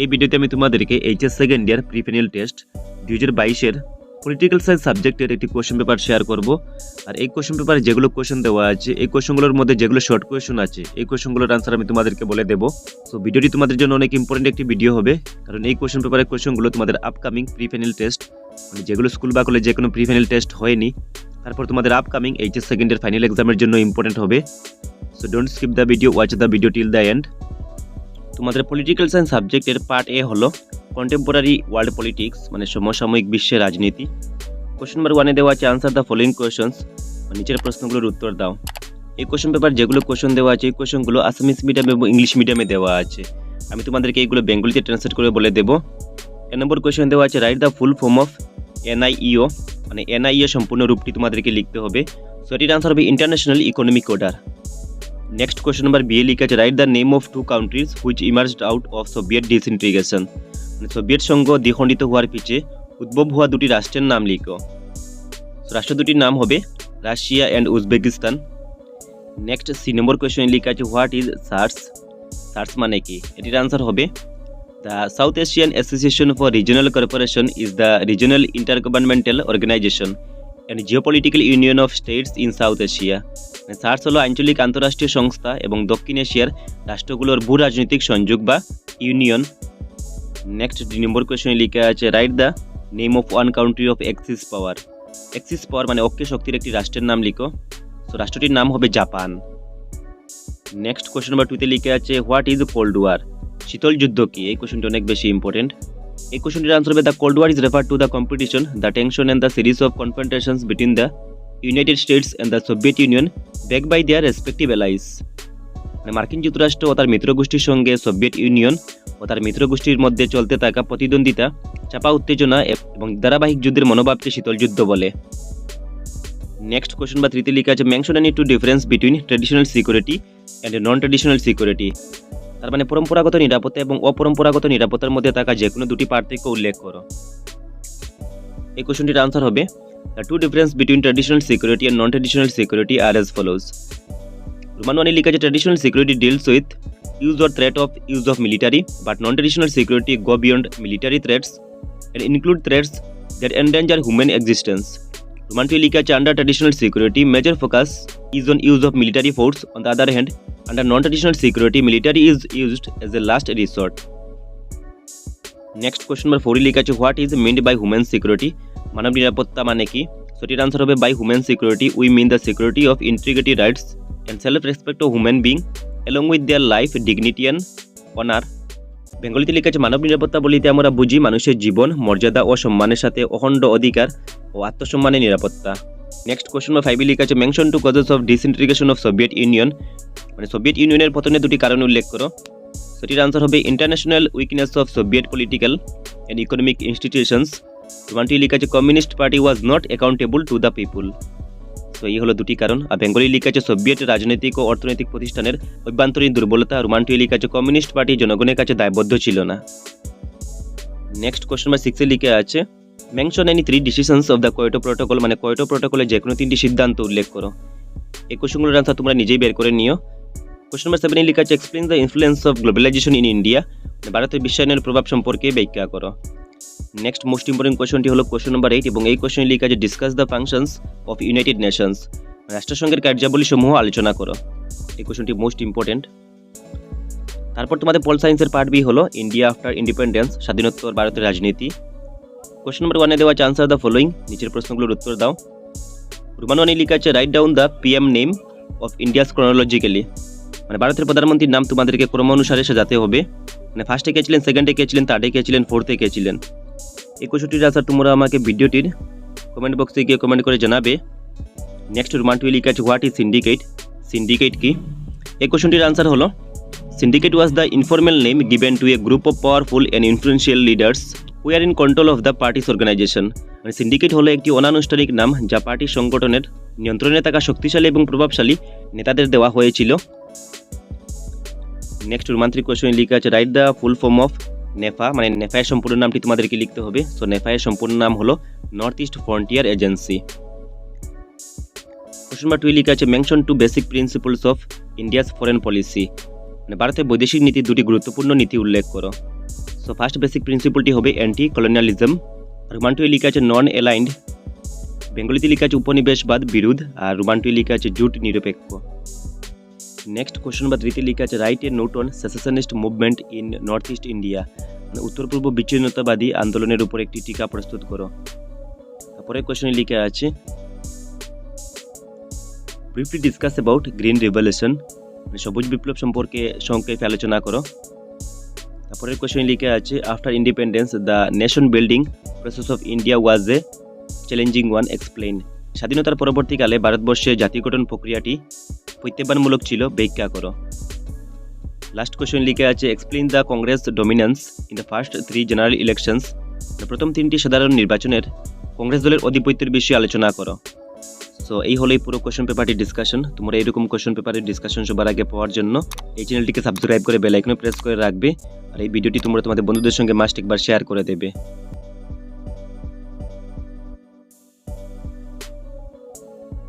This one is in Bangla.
এই ভিডিওতে আমি তোমাদেরকে HS second year prefinal test 2022-এর পলিটিক্যাল সায়েন্স সাবজেক্টের একটি কোশ্চেন পেপার শেয়ার করব। আর এই কোশ্চেন পেপারে যেগুলো কোশ্চেন দেওয়া আছে, এই কোশ্চেনগুলোর মধ্যে যেগুলো শর্ট কোশ্চেন আছে, এই কোশ্চেনগুলোর আনসার আমি তোমাদেরকে বলে দেবো। সো ভিডিওটি তোমাদের জন্য অনেক ইম্পর্টেন্ট একটি ভিডিও হবে, কারণ এই কোশ্চেন পেপারের কোশ্চেনগুলো তোমাদের আপকামিং প্রিফাইনাল টেস্ট, মানে যেগুলো স্কুল বা কলেজে কোনো প্রিফাইনাল টেস্ট হয়নি, তারপর তোমাদের upcoming HS second year final এক্সামের জন্য ইম্পর্টেন্ট হবে। So don't skip the video, watch the video till the end. তোমাদের পলিটিক্যাল সায়েন্স সাবজেক্টের পার্ট এ হলো কন্টেম্পোরারি ওয়ার্ল্ড পলিটিক্স, মানে সমসাময়িক বিশ্বের রাজনীতি। কোশ্চেন নাম্বার 1-এ দেওয়া আছে আনসার দ্য ফলোইং কোশ্চেন্স, নিচের প্রশ্নগুলোর উত্তর দাও। এই কোশ্চেন পেপার যেগুলো কোশ্চেন দেওয়া আছে, এই কোশ্চেনগুলো আসামিস মিডিয়ামে এবং ইংলিশ মিডিয়ামে দেওয়া আছে। আমি তোমাদেরকে এইগুলো বেঙ্গলিতে ট্রান্সলেট করে বলে দেবো। 1 নম্বর কোশ্চেন দেওয়া আছে write the full form of NIEO, মানে এনআইইও সম্পূর্ণ রূপটি তোমাদেরকে লিখতে হবে। সো এটির আনসার হবে international economic order. Next question number B এ লিখা আছে write the name of 2 countries which emerged out of Soviet disintegration, মানে সোভিয়েত সংঘ দ্বিখণ্ডিত হওয়ার পিছে উদ্ভব হওয়া দুটি রাষ্ট্রের নাম লিখো। রাষ্ট্র দুটির নাম হবে Russia and Uzbekistan. Next C number question লেখা আছে হোয়াট ইজ সার্স, সার্স মানে কি? এটির আনসার হবে the South Asian Association for Regional Cooperation is the regional intergovernmental organisation and geopolitical union of states in South Asia. SAARC হলো আঞ্চলিক আন্তঃরাষ্ট্রীয় সংস্থা এবং দক্ষিণ এশিয়ার রাষ্ট্রগুলোর ভূ রাজনৈতিক সংযোগ বা ইউনিয়ন। নেক্সট 2 নম্বর কোয়েশ্চেন লেখা আছে write the name of one country of axis power. Axis power মানে অক্ষীয় শক্তির একটি রাষ্ট্রের নাম লিখো। সো রাষ্ট্রটির নাম হবে জাপান। নেক্সট কোয়েশ্চন নাম্বার 2-তে লিখে আছে হোয়াট ইজ কোল্ড ওয়ার, শীতল যুদ্ধ কি? এই কোয়েশ্চনটি অনেক বেশি ইম্পর্টেন্ট। এই কোয়েশ্চনটির আনসার হবে the cold war is refer to the competition, the tension and the series of confrontations between the United States and the Soviet Union back by their respective allies. মানে মার্কিন যুক্তরাষ্ট্র ও তার মিত্রগোষ্ঠীর সঙ্গে সোভিয়েত ইউনিয়ন ও তার মিত্রগোষ্ঠীর মধ্যে চলতে থাকা প্রতিদ্বন্দ্বিতা, চাপা উত্তেজনা এবং ধারাবাহিক যুদ্ধের মনোভাবকে শীতল যুদ্ধ বলে। নেক্সট কোয়েশ্চন বা 3-তে লেখা আছে mention any 2 difference between traditional security and non traditional security. তার মানে পরম্পরাগত নিরাপত্তা এবং অপরম্পরাগত নিরাপত্তার মধ্যে থাকা যে কোনো দুটি পার্থক্য উল্লেখ করো। এই কোয়েশ্চনটির আনসার হবে the 2 difference between traditional security and non traditional security are as follows. Roman 1-এ লেখা আছে traditional security deals with use or threat of use of military, but non-traditional security go beyond military threats and include threats that endanger human existence. Roman 2 লিখা আছে under traditional security major focus is on use of military force. On the other hand, under non-traditional security military is used as a last resort. Next question number 4 লিখা আছে what is meant by human security, মানব নিরাপত্তা মানে কি? So এর আনসার হবে by human security we mean the security of integrity, rights and self-respect of human being along with their life, dignity and honor. বেঙ্গলিতে লেখা আছে মানব নিরাপত্তা বলিতে আমরা বুঝি মানুষের জীবন, মর্যাদা ও সম্মানের সাথে অখণ্ড অধিকার ও আত্মসম্মানের নিরাপত্তা। নেক্সট কোয়েশ্চন নাম্বার 5 লেখা আছে mention two causes of disintegration of Soviet Union, মানে সোভিয়েত ইউনিয়নের পতনের দুটি কারণ উল্লেখ করো। সেটির আনসার হবে international weakness of Soviet political and economic institutions. ওয়ানটি লেখা আছে communist party was not accountable to the people. তো এই হলো দুটি কারণ। আর বেঙ্গলি লেখা আছে সোভিয়েত রাজনৈতিক ও অর্থনৈতিক প্রতিষ্ঠানের অভ্যন্তরীণ দুর্বলতা। রোমান 2 লেখা আছে কমিউনিস্ট পার্টি জনগণের কাছে দায়বদ্ধ ছিল না। নেক্সট কোয়েশ্চন নাম্বার 6-এ লিখে আছে mention any 3 decisions of the Kyoto protocol, মানে কোয়েটো প্রোটোকলের যে কোনো 3টি সিদ্ধান্ত উল্লেখ করো। এই কোয়েশ্চনগুলোর আনসার তোমরা নিজেই বের করে নিও। কোয়েশ্চন নাম্বার 7-এ লিখা আছে explain the influence of globalisation in India, ভারতের বিশ্বায়নের প্রভাব সম্পর্কে ব্যাখ্যা করো। নেক্সট মোস্ট ইম্পর্টেন্ট কোয়েশ্চনটি হলো কোয়েশ্চন নাম্বার 8 এবং এই কোয়েশ্চনে লেখা আছে discuss the functions of United Nations, রাষ্ট্রসংঘের কার্যাবলী সমূহ আলোচনা করো। এই কোয়েশ্চনটি মোস্ট ইম্পর্টেন্ট। তারপর তোমাদের পল সায়েন্সের পার্ট বি হলো ইন্ডিয়া আফটার ইন্ডিপেন্ডেন্স, স্বাধীনোত্তর ভারতের রাজনীতি। কোয়েশ্চন নাম্বার 1-এ দেওয়া আছে আনসার দ্য ফলোইং, নিচের প্রশ্নগুলোর উত্তর দাও। রোমান 1-এ লেখা আছে write down the PM name of India's chronologically, মানে ভারতের প্রধানমন্ত্রীর নাম তোমাদেরকে ক্রম অনুসারে সাজাতে হবে, মানে ফার্স্টে কে ছিলেন, সেকেন্ডে কে ছিলেন, থার্ডে কে ছিলেন, ফোর্থে কে ছিলেন। এই কোয়েশ্চনটির আনসার তোমরা আমাকে ভিডিওটির কমেন্ট বক্সে গিয়ে কমেন্ট করে জানাবে। নেক্সট রোমান 2 লেখা আছে হোয়াট ইজ সিন্ডিকেট, সিন্ডিকেট কি? এই কোয়েশ্চনটির আনসার হলো syndicate was the informal name given to a group of powerful and influential leaders who are in control of the party's organisation. মানে সিন্ডিকেট হলো একটি অনানুষ্ঠানিক নাম যা পার্টির সংগঠনের নিয়ন্ত্রণে থাকা শক্তিশালী এবং প্রভাবশালী নেতাদের দেওয়া হয়েছিল। নেক্সট রোমান 3 কোয়েশ্চনে লেখা আছে write the full form of NEFA, মানে নেফায়ের সম্পূর্ণ নামটি তোমাদেরকে লিখতে হবে। সো নেফায়ের সম্পূর্ণ নাম হলো north east frontier agency. Question number 2 লেখা আছে mention 2 basic principles of India's foreign policy, মানে ভারতের বৈদেশিক নীতির দুটি গুরুত্বপূর্ণ নীতি উল্লেখ করো। সো ফার্স্ট বেসিক প্রিন্সিপলটি হবে অ্যান্টি কলোনিয়ালিজম। রোমান 2 লেখা আছে নন অ্যালাইন্ড, বেঙ্গলিতে লেখা আছে উপনিবেশবাদ বিরোধ, আর রোমান 2 লেখা আছে জুট নিরপেক্ষ। নেক্সট কোশ্চেন বা 3 লেখা আছে write a note on secessionist movement in North East India, মানে উত্তর পূর্ব বিচ্ছিন্নতাবাদী আন্দোলনের উপর একটি টিকা প্রস্তুত করো। তারপরে কোশ্চেনে লেখা আছে briefly discuss about green revolution, মানে সবুজ বিপ্লব সম্পর্কে সংক্ষেপে আলোচনা করো। তারপরের কোশ্চেনে লেখা আছে after independence the nation building process of India was A challenging one, explain. স্বাধীনতার পরবর্তীকালে ভারতবর্ষে জাতি গঠন প্রক্রিয়াটি প্রত্যাহ্বানমূলক ছিল, ব্যাখ্যা করো। লাস্ট কোশ্চেন লেখা আছে explain the Congress dominance in the first 3 general elections, প্রথম 3টি সাধারণ নির্বাচনের কংগ্রেস দলের আধিপত্যের বিষয়ে আলোচনা করো। সো এই হলো এই পুরো কোশ্চেন পেপারটির ডিসকাশন। তোমরা এরকম কোশ্চেন পেপারের ডিসকাশন সবার আগে পাওয়ার জন্য এই চ্যানেলটিকে সাবস্ক্রাইব করে বেল আইকনে প্রেস করে রাখবে, আর এই ভিডিওটি তোমরা তোমাদের বন্ধুদের সঙ্গে মাস্ট একবার শেয়ার করে দেবে।